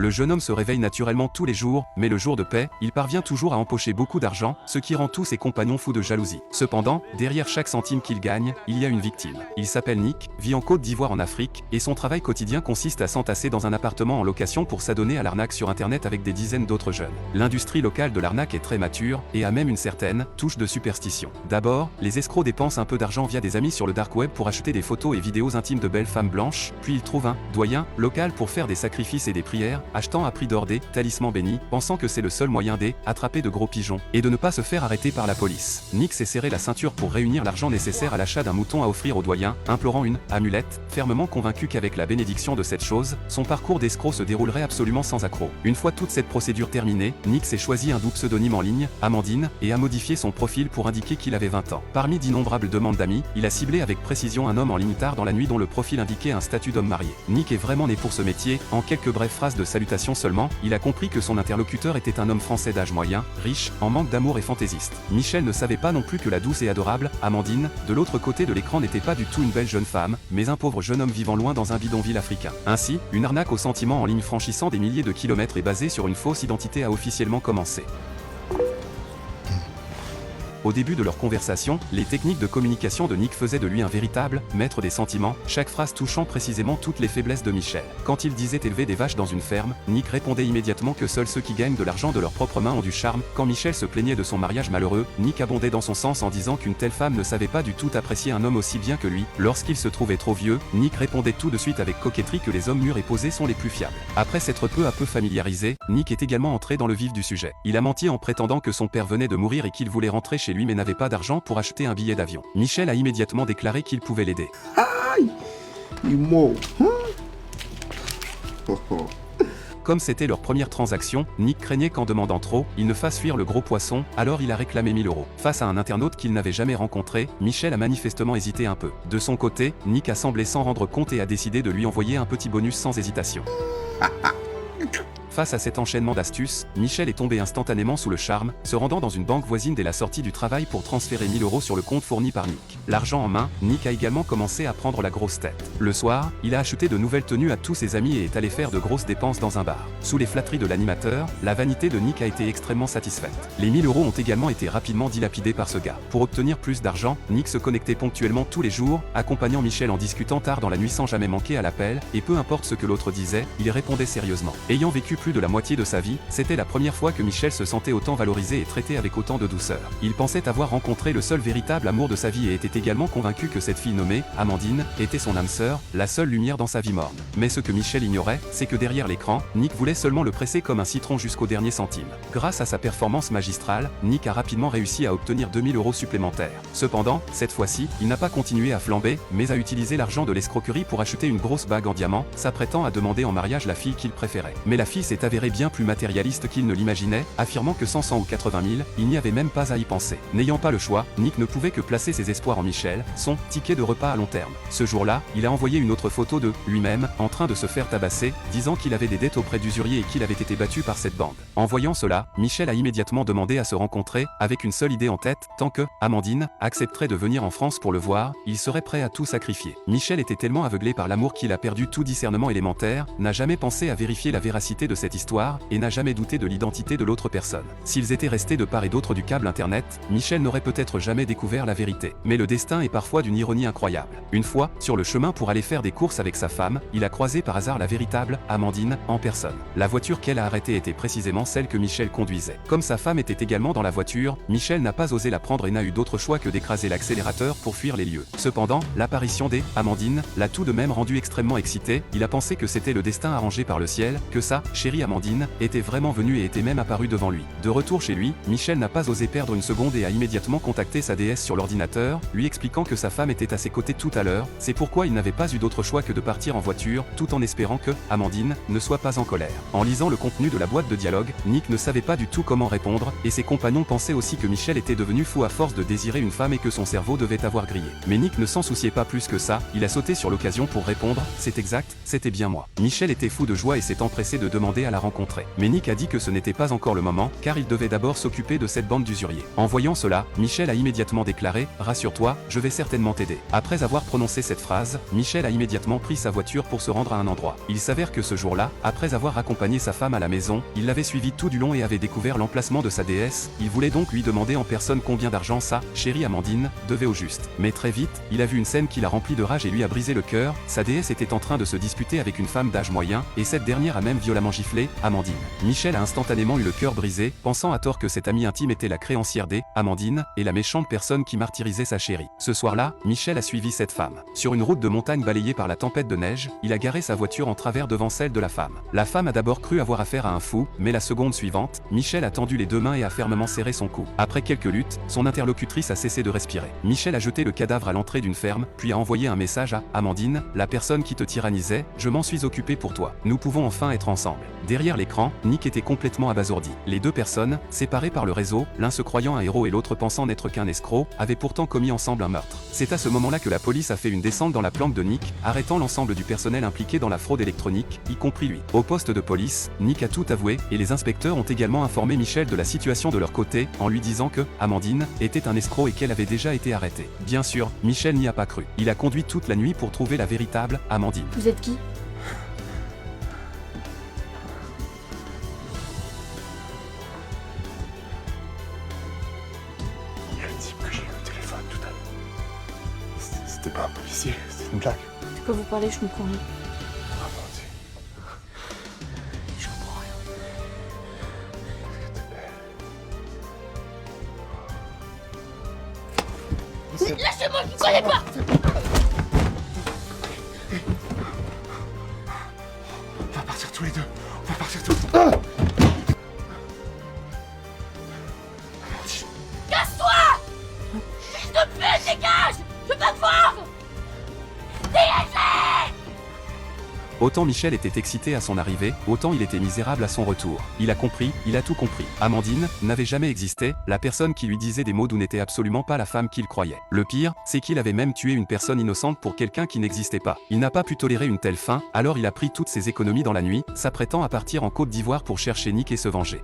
Le jeune homme se réveille naturellement tous les jours, mais le jour de paix, il parvient toujours à empocher beaucoup d'argent, ce qui rend tous ses compagnons fous de jalousie. Cependant, derrière chaque centime qu'il gagne, il y a une victime. Il s'appelle Nick, vit en Côte d'Ivoire en Afrique, et son travail quotidien consiste à s'entasser dans un appartement en location pour s'adonner à l'arnaque sur internet avec des dizaines d'autres jeunes. L'industrie locale de l'arnaque est très mature, et a même une certaine touche de superstition. D'abord, les escrocs dépensent un peu d'argent via des amis sur le dark web pour acheter des photos et vidéos intimes de belles femmes blanches, puis ils trouvent un doyen local pour faire des sacrifices et des prières, achetant à prix d'or des talismans bénis, pensant que c'est le seul moyen d'attraper de gros pigeons, et de ne pas se faire arrêter par la police. Nick s'est serré la ceinture pour réunir l'argent nécessaire à l'achat d'un mouton à offrir au doyen, implorant une amulette, fermement convaincu qu'avec la bénédiction de cette chose, son parcours d'escroc se déroulerait absolument sans accroc. Une fois toute cette procédure terminée, Nick s'est choisi un doux pseudonyme en ligne, Amandine, et a modifié son profil pour indiquer qu'il avait 20 ans. Parmi d'innombrables demandes d'amis, il a ciblé avec précision un homme en ligne tard dans la nuit dont le profil indiquait un statut d'homme marié. Nick est vraiment né pour ce métier, en quelques brèves phrases de salutation seulement, il a compris que son interlocuteur était un homme français d'âge moyen, riche, en manque d'amour et fantaisiste. Michel ne savait pas non plus que la douce et adorable Amandine, de l'autre côté de l'écran n'était pas du tout une belle jeune femme, mais un pauvre jeune homme vivant loin dans un bidonville africain. Ainsi, une arnaque aux sentiments en ligne franchissant des milliers de kilomètres et basée sur une fausse identité a officiellement commencé. Au début de leur conversation, les techniques de communication de Nick faisaient de lui un véritable maître des sentiments, chaque phrase touchant précisément toutes les faiblesses de Michel. Quand il disait élever des vaches dans une ferme, Nick répondait immédiatement que seuls ceux qui gagnent de l'argent de leurs propres mains ont du charme. Quand Michel se plaignait de son mariage malheureux, Nick abondait dans son sens en disant qu'une telle femme ne savait pas du tout apprécier un homme aussi bien que lui. Lorsqu'il se trouvait trop vieux, Nick répondait tout de suite avec coquetterie que les hommes mûrs et posés sont les plus fiables. Après s'être peu à peu familiarisé, Nick est également entré dans le vif du sujet. Il a menti en prétendant que son père venait de mourir et qu'il voulait rentrer chez lui mais n'avait pas d'argent pour acheter un billet d'avion. Michel a immédiatement déclaré qu'il pouvait l'aider. Aïe! Il mord. Comme c'était leur première transaction, Nick craignait qu'en demandant trop, il ne fasse fuir le gros poisson, alors il a réclamé 1000 €. Face à un internaute qu'il n'avait jamais rencontré, Michel a manifestement hésité un peu. De son côté, Nick a semblé s'en rendre compte et a décidé de lui envoyer un petit bonus sans hésitation. Face à cet enchaînement d'astuces, Michel est tombé instantanément sous le charme, se rendant dans une banque voisine dès la sortie du travail pour transférer 1000 € sur le compte fourni par Nick. L'argent en main, Nick a également commencé à prendre la grosse tête. Le soir, il a acheté de nouvelles tenues à tous ses amis et est allé faire de grosses dépenses dans un bar. Sous les flatteries de l'animateur, la vanité de Nick a été extrêmement satisfaite. Les 1000 € ont également été rapidement dilapidés par ce gars. Pour obtenir plus d'argent, Nick se connectait ponctuellement tous les jours, accompagnant Michel en discutant tard dans la nuit sans jamais manquer à l'appel, et peu importe ce que l'autre disait, il répondait sérieusement. Ayant vécu plus de la moitié de sa vie, c'était la première fois que Michel se sentait autant valorisé et traité avec autant de douceur. Il pensait avoir rencontré le seul véritable amour de sa vie et était également convaincu que cette fille nommée Amandine était son âme sœur, la seule lumière dans sa vie morne. Mais ce que Michel ignorait, c'est que derrière l'écran, Nick voulait seulement le presser comme un citron jusqu'au dernier centime. Grâce à sa performance magistrale, Nick a rapidement réussi à obtenir 2000 € supplémentaires. Cependant, cette fois-ci, il n'a pas continué à flamber, mais a utilisé l'argent de l'escroquerie pour acheter une grosse bague en diamant, s'apprêtant à demander en mariage la fille qu'il préférait. Mais la fille s'est avérée bien plus matérialiste qu'il ne l'imaginait, affirmant que sans 100 ou 80 000, il n'y avait même pas à y penser. N'ayant pas le choix, Nick ne pouvait que placer ses espoirs en Michel, son ticket de repas à long terme. Ce jour-là, il a envoyé une autre photo de lui-même, en train de se faire tabasser, disant qu'il avait des dettes auprès d'usuriers et qu'il avait été battu par cette bande. En voyant cela, Michel a immédiatement demandé à se rencontrer, avec une seule idée en tête, tant que Amandine accepterait de venir en France pour le voir, il serait prêt à tout sacrifier. Michel était tellement aveuglé par l'amour qu'il a perdu tout discernement élémentaire, n'a jamais pensé à vérifier la véracité de cette histoire, et n'a jamais douté de l'identité de l'autre personne. S'ils étaient restés de part et d'autre du câble internet, Michel n'aurait peut-être jamais découvert la vérité. Mais le destin est parfois d'une ironie incroyable. Une fois, sur le chemin pour aller faire des courses avec sa femme, il a croisé par hasard la véritable Amandine, en personne. La voiture qu'elle a arrêtée était précisément celle que Michel conduisait. Comme sa femme était également dans la voiture, Michel n'a pas osé la prendre et n'a eu d'autre choix que d'écraser l'accélérateur pour fuir les lieux. Cependant, l'apparition des Amandine l'a tout de même rendu extrêmement excité, il a pensé que c'était le destin arrangé par le ciel, que sa chérie Amandine était vraiment venue et était même apparue devant lui. De retour chez lui, Michel n'a pas osé perdre une seconde et a immédiatement contacté sa déesse sur l'ordinateur, lui expliquant que sa femme était à ses côtés tout à l'heure, c'est pourquoi il n'avait pas eu d'autre choix que de partir en voiture, tout en espérant que Amandine ne soit pas en colère. En lisant le contenu de la boîte de dialogue, Nick ne savait pas du tout comment répondre, et ses compagnons pensaient aussi que Michel était devenu fou à force de désirer une femme et que son cerveau devait avoir grillé. Mais Nick ne s'en souciait pas plus que ça, il a sauté sur l'occasion pour répondre, c'est exact, c'était bien moi. Michel était fou de joie et s'est empressé de demander demander à la rencontrer. Mais Nick a dit que ce n'était pas encore le moment, car il devait d'abord s'occuper de cette bande d'usuriers. En voyant cela, Michel a immédiatement déclaré « Rassure-toi, je vais certainement t'aider ». Après avoir prononcé cette phrase, Michel a immédiatement pris sa voiture pour se rendre à un endroit. Il s'avère que ce jour-là, après avoir accompagné sa femme à la maison, il l'avait suivi tout du long et avait découvert l'emplacement de sa déesse. Il voulait donc lui demander en personne combien d'argent sa chérie Amandine devait au juste. Mais très vite, il a vu une scène qui l'a rempli de rage et lui a brisé le cœur. Sa déesse était en train de se disputer avec une femme d'âge moyen, et cette dernière a même violemment giflé Amandine. Michel a instantanément eu le cœur brisé, pensant à tort que cette amie intime était la créancière d', Amandine, et la méchante personne qui martyrisait sa chérie. Ce soir-là, Michel a suivi cette femme. Sur une route de montagne balayée par la tempête de neige, il a garé sa voiture en travers devant celle de la femme. La femme a d'abord cru avoir affaire à un fou, mais la seconde suivante, Michel a tendu les deux mains et a fermement serré son cou. Après quelques luttes, son interlocutrice a cessé de respirer. Michel a jeté le cadavre à l'entrée d'une ferme, puis a envoyé un message à Amandine, la personne qui te tyrannisait, je m'en suis occupé pour toi. Nous pouvons enfin être ensemble. Derrière l'écran, Nick était complètement abasourdi. Les deux personnes, séparées par le réseau, l'un se croyant un héros et l'autre pensant n'être qu'un escroc, avaient pourtant commis ensemble un meurtre. C'est à ce moment-là que la police a fait une descente dans la planque de Nick, arrêtant l'ensemble du personnel impliqué dans la fraude électronique, y compris lui. Au poste de police, Nick a tout avoué, et les inspecteurs ont également informé Michel de la situation de leur côté, en lui disant que Amandine était un escroc et qu'elle avait déjà été arrêtée. Bien sûr, Michel n'y a pas cru. Il a conduit toute la nuit pour trouver la véritable Amandine. Vous êtes qui? Il y a le type que j'ai eu au téléphone tout à l'heure. C'était pas un policier, c'était une blague. De quoi vous parlez? Je comprends rien. Amandine. Je comprends rien. Est-ce que t'es belle? Lâchez-moi, je ne connais pas! On va partir tous les deux. On va partir tous les deux. Casse-toi! Fils de pute, dégage! Je veux pas te voir! Autant Michel était excité à son arrivée, autant il était misérable à son retour. Il a compris, il a tout compris. Amandine n'avait jamais existé, la personne qui lui disait des mots doux n'était absolument pas la femme qu'il croyait. Le pire, c'est qu'il avait même tué une personne innocente pour quelqu'un qui n'existait pas. Il n'a pas pu tolérer une telle fin, alors il a pris toutes ses économies dans la nuit, s'apprêtant à partir en Côte d'Ivoire pour chercher Nick et se venger.